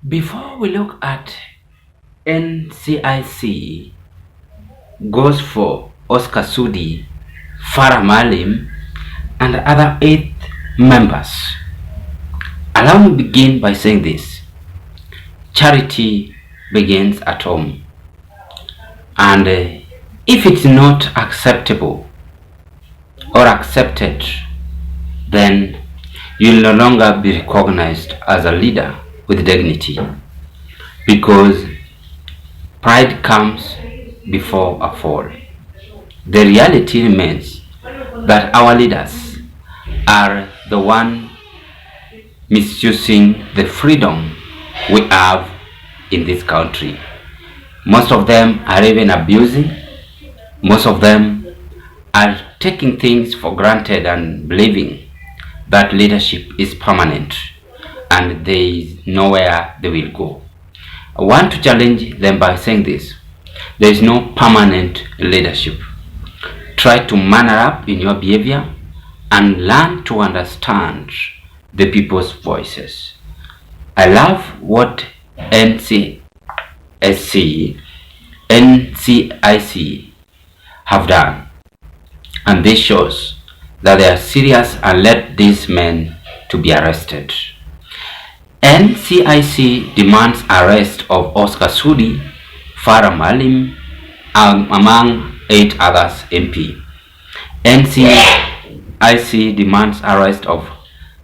Before we look at NCIC goes for Oscar Sudi, Farah Malim, and other 8 members, allow me to begin by saying this. Charity begins at home. And if it's not acceptable or accepted, then you'll no longer be recognized as a leader with dignity, because pride comes before a fall. The reality remains that our leaders are the one misusing the freedom we have in this country. Most of them are even abusing. Most of them are taking things for granted and believing that leadership is permanent and there is nowhere they will go. I want to challenge them by saying this: there is no permanent leadership. Try to manner up in your behavior and learn to understand the people's voices. I love what NCIC have done, and this shows that they are serious and let these men to be arrested. NCIC demands arrest of Oscar Sudi, Farah Malim, among 8 others MP. NCIC demands arrest of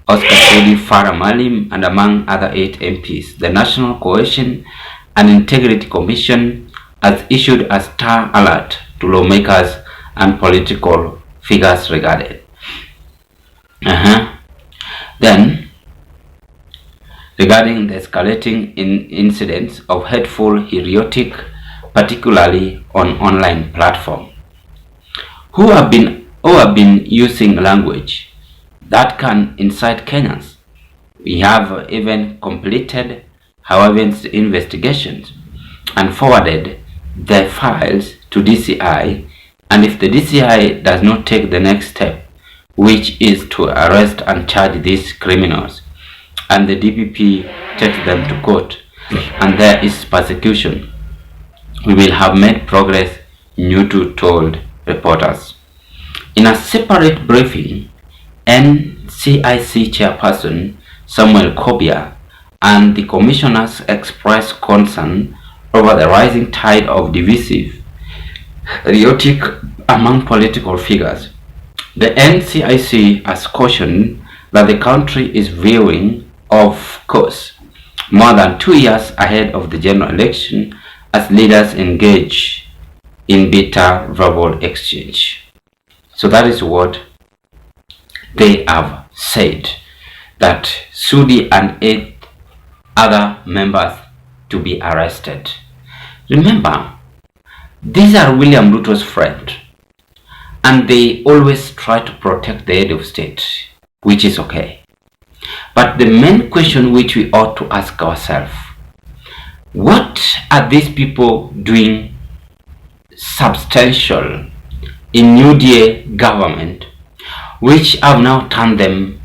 Oscar Sudi, Farah Malim, and among other 8 MPs. The National Cohesion and Integrity Commission has issued a star alert to lawmakers and political figures regarding. Then, regarding the escalating incidents of hateful rhetoric, particularly on online platform, who have been using language that can incite Kenyans. We have even completed our investigations and forwarded the files to DCI, and if the DCI does not take the next step, which is to arrest and charge these criminals, and the DPP takes them to court, and there is persecution, we will have made progress, Nyutu told reporters. In a separate briefing, NCIC chairperson Samuel Kobia and the commissioners expressed concern over the rising tide of divisive rhetoric among political figures. The NCIC has cautioned that the country is veering off course more than 2 years ahead of the general election as leaders engage in bitter verbal exchange. So that is what they have said, that Sudi and 8 other members to be arrested. Remember, these are William Ruto's friends, and they always try to protect the head of state, which is okay. But the main question which we ought to ask ourselves: what are these people doing substantial in UDA government, which have now turned them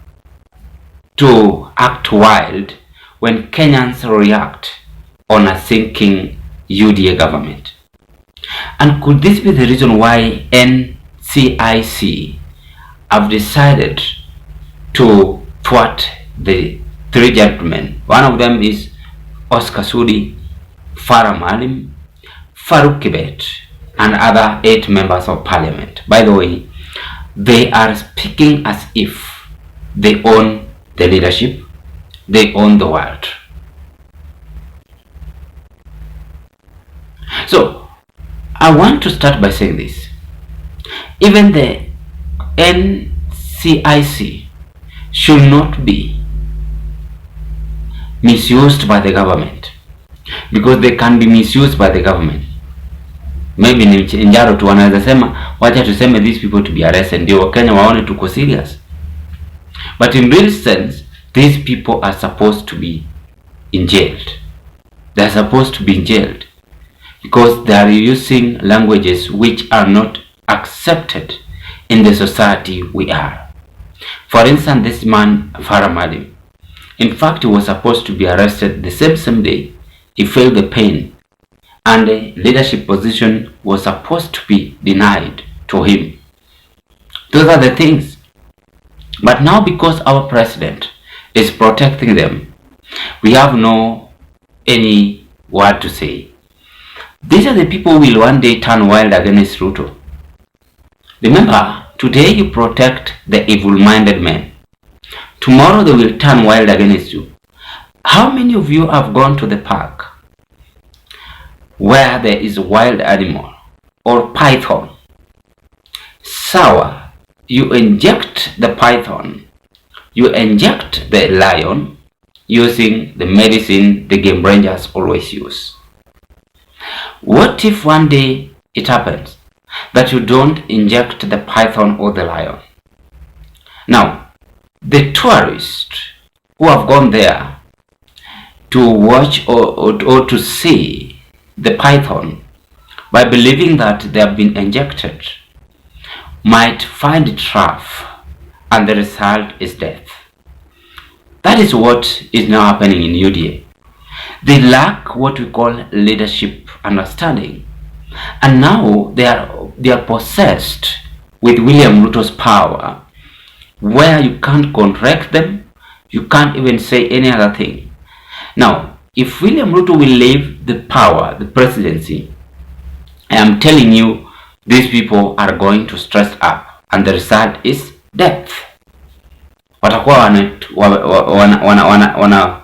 to act wild when Kenyans react on a sinking UDA government? And could this be the reason why NCIC have decided to thwart the 3 gentlemen? One of them is Oscar Sudi, Farah Malim, Farouk Kibet, and other 8 members of parliament. By the way, they are speaking as if they own the leadership, they own the world. So, I want to start by saying this: even the NCIC should not be misused by the government, because they can be misused by the government. Maybe ni njaro tu wanaweza sema wacha tuseme these people to be arrested ndio Wakenya waone tuko serious. But in real sense, these people are supposed to be in jail. They are supposed to be in jail because they are using languages which are not accepted in the society we are. For instance, this man Farah Malim, In fact, he was supposed to be arrested the same day. He felt the pain, and the leadership position was supposed to be denied to him. Those are the things. But now, because our president is protecting them, we have no any word to say. These are the people who will one day turn wild against Ruto. Remember, today you protect the evil-minded men. Tomorrow they will turn wild against you. How many of you have gone to the park where there is a wild animal or python? Sour, you inject the python, you inject the lion using the medicine the game rangers always use. What if one day it happens that you don't inject the python or the lion? Now, the tourists who have gone there to watch or to see the python, by believing that they have been injected, might find it rough, and the result is death. That is what is now happening in UDA. They lack what we call leadership understanding, and now they are possessed with William Ruto's power, where you can't correct them, you can't even say any other thing. Now, if William Ruto will leave the power, the presidency, I am telling you, these people are going to stress up, and the result is death. Watakuwa wana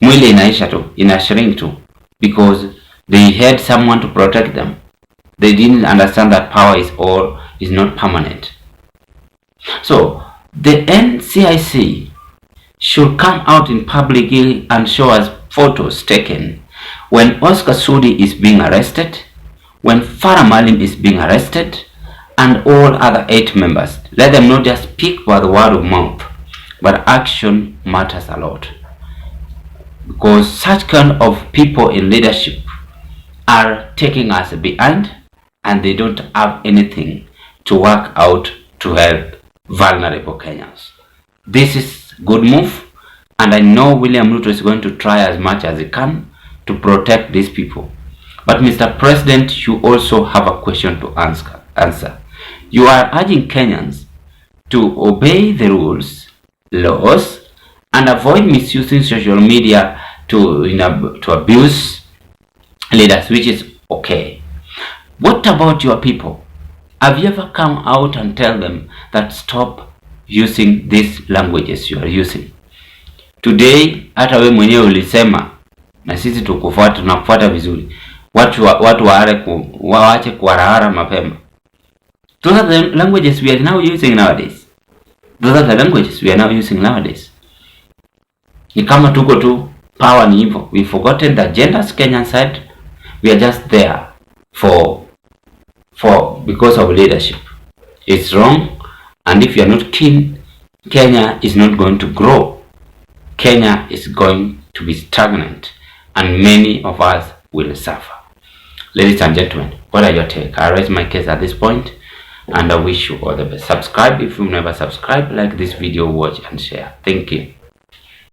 mwili inaisha tu, inashrink tu, because they had someone to protect them. They didn't understand that power is not permanent. So the NCIC should come out in public and show us photos taken when Oscar Sudi is being arrested, when Farah Malim is being arrested, and all other 8 members. Let them not just speak by the word of mouth, but action matters a lot. Because such kind of people in leadership are taking us behind, and they don't have anything to work out to help vulnerable Kenyans. This is good move, and I know William Ruto is going to try as much as he can to protect these people. But Mr. President, you also have a question to answer. You are urging Kenyans to obey the rules, laws, and avoid misusing social media to abuse leaders, which is okay. What about your people? Have you ever come out and tell them that stop using these languages you are using? Today, hata we mwenyewe ulisema, na sisi tunakufuata vizuri. Watu waache kuharahara mapema. Those are the languages we are now using nowadays. Those are the languages we are now using nowadays. Ni kama tuko tu, power ni hivyo. We've forgotten the agendas Kenyan side. We are just there because of leadership. It's wrong, and if you are not keen, Kenya is not going to grow. Kenya is going to be stagnant, and many of us will suffer. Ladies and gentlemen, what are your take? I raise my case at this point, and I wish you all the best. Subscribe if you've never subscribed, like this video, watch and share. Thank you.